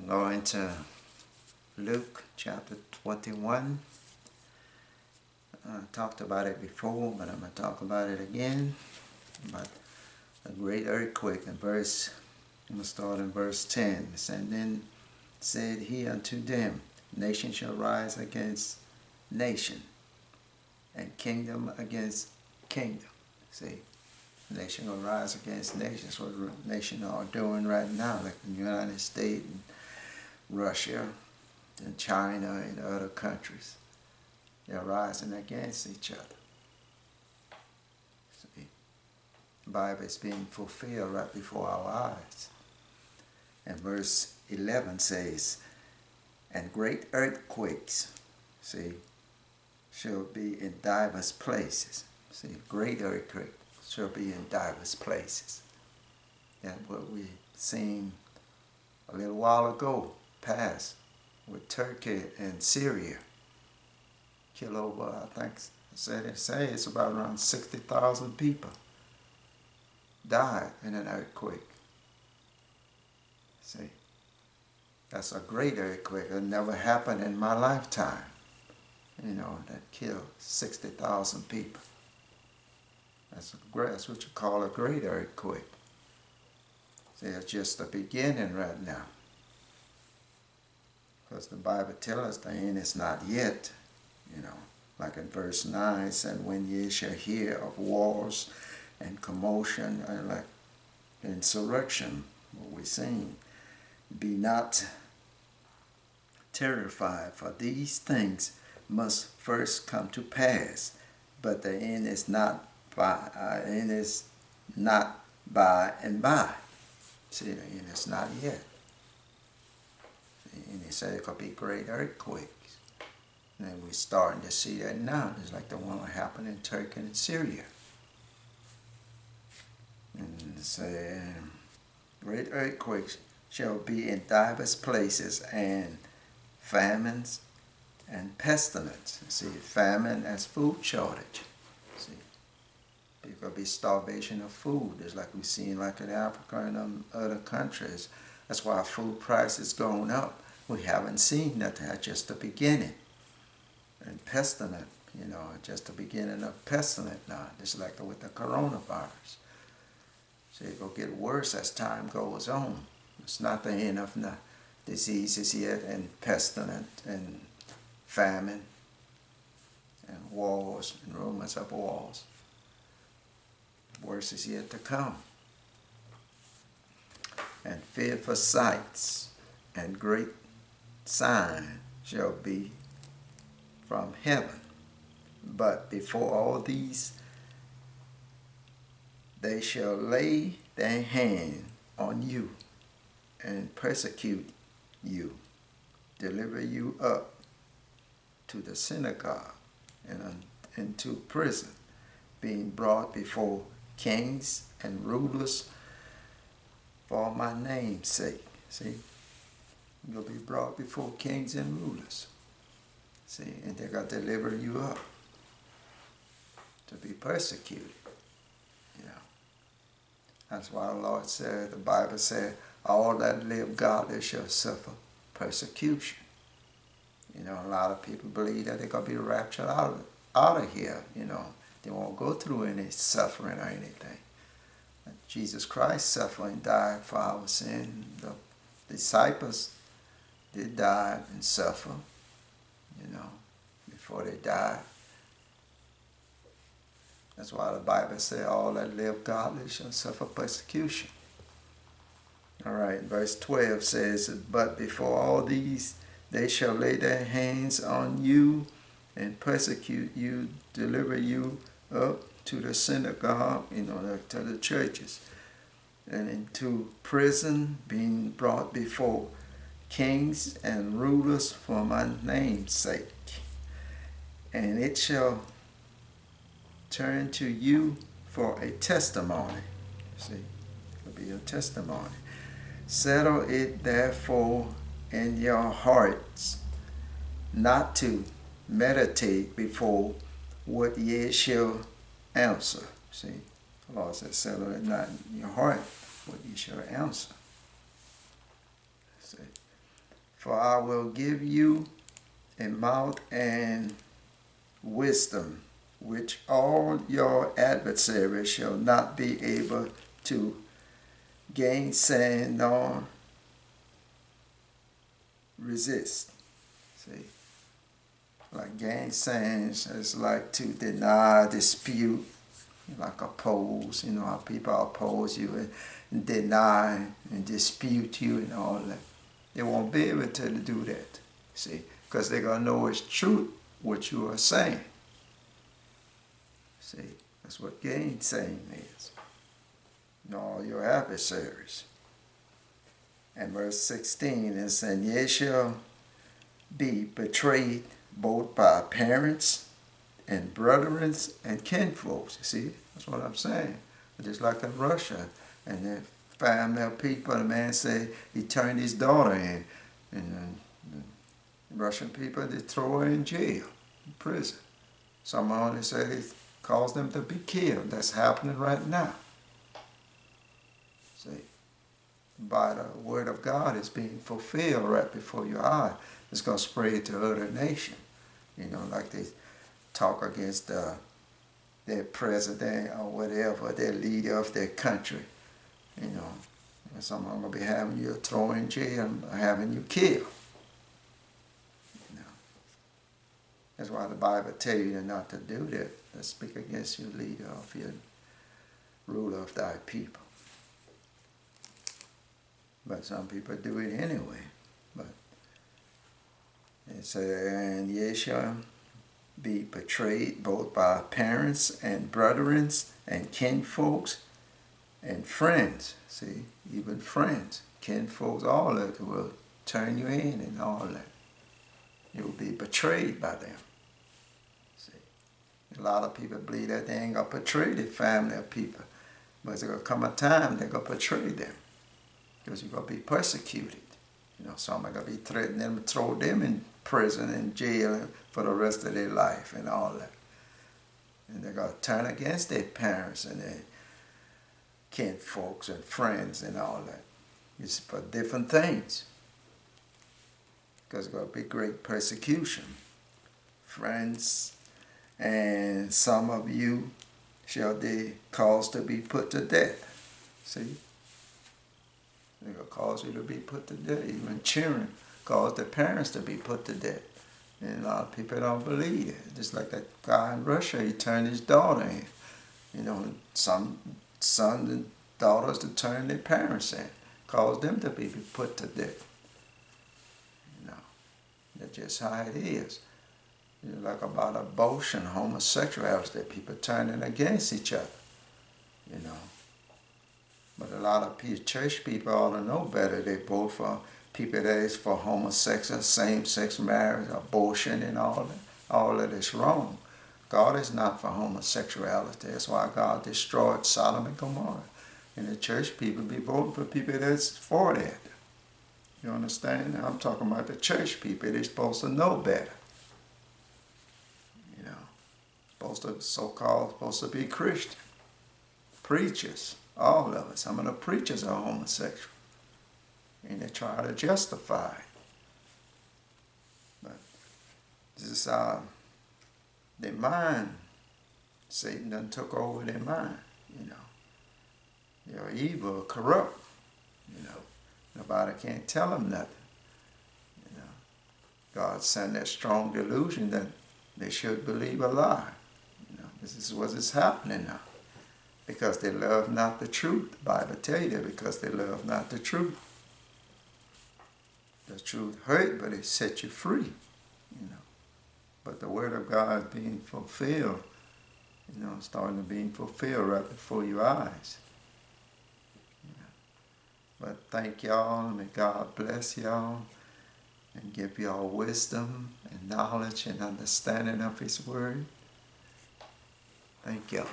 Going to Luke chapter 21. I talked about it before, but I'm going to talk about it again. About a great earthquake. I'm going to start in verse 10. And then said he unto them, nation shall rise against nation, and kingdom against kingdom. See, nation will rise against nation. That's what nations are doing right now, like the United States and Russia and China and other countries. They're rising against each other. See, the Bible is being fulfilled right before our eyes. And verse 11 says, and great earthquakes, see, shall be in divers places. See, great earthquake shall be in divers places. That's what we seen a little while ago, past, with Turkey and Syria. Kill over, I think, they say it's about around 60,000 people died in an earthquake. See, that's a great earthquake. It never happened in my lifetime, that killed 60,000 people. That's what you call a great earthquake. See, it's just the beginning right now. Because the Bible tells us the end is not yet. Like in verse 9, it said, when ye shall hear of wars and commotion and like insurrection, what we're seeing, be not terrified, for these things must first come to pass, but the end is not by and by. See, the end is not yet. See, and he said it could be great earthquakes. And we're starting to see that now. It's like the one that happened in Turkey and Syria. And say, great earthquakes shall be in divers places, and famines and pestilence. See, famine as food shortage. See, there could be starvation of food. It's like we've seen like in Africa and other countries. That's why food prices going up. We haven't seen that. That's just the beginning. And pestilence, just the beginning of pestilence now, just like with the coronavirus. So it will get worse as time goes on. It's not the end of the diseases yet, and pestilence, and famine, and wars, and rumors of wars. Worse is yet to come. And fearful sights and great sign shall be from heaven. But before all these, they shall lay their hand on you and persecute you, deliver you up to the synagogue and into prison, being brought before kings and rulers for my name's sake. See, you'll be brought before kings and rulers. See, and they're going to deliver you up to be persecuted. That's why the Lord said, the Bible said, all that live godly shall suffer persecution. A lot of people believe that they're going to be raptured out of here. They won't go through any suffering or anything. Jesus Christ suffered and died for our sin. The disciples did die and suffer, before they died. That's why the Bible says all that live godly shall suffer persecution. All right, verse 12 says, but before all these, they shall lay their hands on you and persecute you, deliver you up to the synagogue, to the churches, and into prison, being brought before kings and rulers for my name's sake. And it shall turn to you for a testimony. See, it'll be a testimony. Settle it therefore in your hearts, not to meditate before what ye shall answer. See, the Lord says, settle it not in your heart what ye shall answer. See, For I will give you a mouth and wisdom, which all your adversaries shall not be able to gainsay nor resist. See, like gainsaying is like to deny, dispute, like oppose. You know how people oppose you and deny and dispute you and all that. They won't be able to do that. See, because they're gonna know it's truth what you are saying. See, that's what gainsaying is. And all your adversaries. And verse 16 is, and ye shall be betrayed both by parents and brethren and kinfolks. You see, that's what I'm saying. Just like in Russia, and the family of people, the man say he turned his daughter in, and the Russian people, they throw her in jail, in prison. Some only say he caused them to be killed. That's happening right now. See, by the word of God is being fulfilled right before your eyes. It's going to spread to other nations. You know, like they talk against their president or whatever, their leader of their country. You know, and some of them will be having you thrown in jail and having you killed. You know, that's why the Bible tells you not to do that. To speak against your leader of your ruler of thy people. But some people do it anyway. But it says, and ye shall be betrayed both by parents and brethren and kinfolks and friends. See, even friends, kinfolks, all that will turn you in and all that. You will be betrayed by them. See, a lot of people believe that they ain't gonna betray their family or people, but there's gonna come a time they're gonna betray them. Because you're going to be persecuted. You know, some are going to be threatening them to throw them in prison and jail for the rest of their life and all that. And they're going to turn against their parents and their kinfolks and friends and all that. It's for different things. Because there's going to be great persecution. Friends, and some of you shall they cause to be put to death. See? They're going to cause you to be put to death. Even children cause their parents to be put to death. And a lot of people don't believe it. Just like that guy in Russia, he turned his daughter in. You know, some sons and daughters to turn their parents in. Cause them to be put to death. You know, that's just how it is. You know, like about abortion, homosexuality, that people turning against each other. You know. But a lot of church people ought to know better. They vote for people that is for homosexual, same-sex marriage, abortion, and all that. All that is wrong. God is not for homosexuality. That's why God destroyed Sodom and Gomorrah. And the church people be voting for people that's for that. You understand? I'm talking about the church people. They're supposed to know better. You know, supposed to be Christian. Preachers. All of us. Some of the preachers are homosexual. And they try to justify it. But this is their mind. Satan done took over their mind, you know. They're evil, corrupt, you know. Nobody can't tell them nothing. You know. God sent that strong delusion that they should believe a lie. You know, this is what is happening now. Because they love not the truth. The Bible tells you that, because they love not the truth. The truth hurt, but it set you free, you know. But the word of God is being fulfilled, you know, starting to being fulfilled right before your eyes. You know. But thank y'all, may God bless y'all and give y'all wisdom and knowledge and understanding of His word. Thank y'all.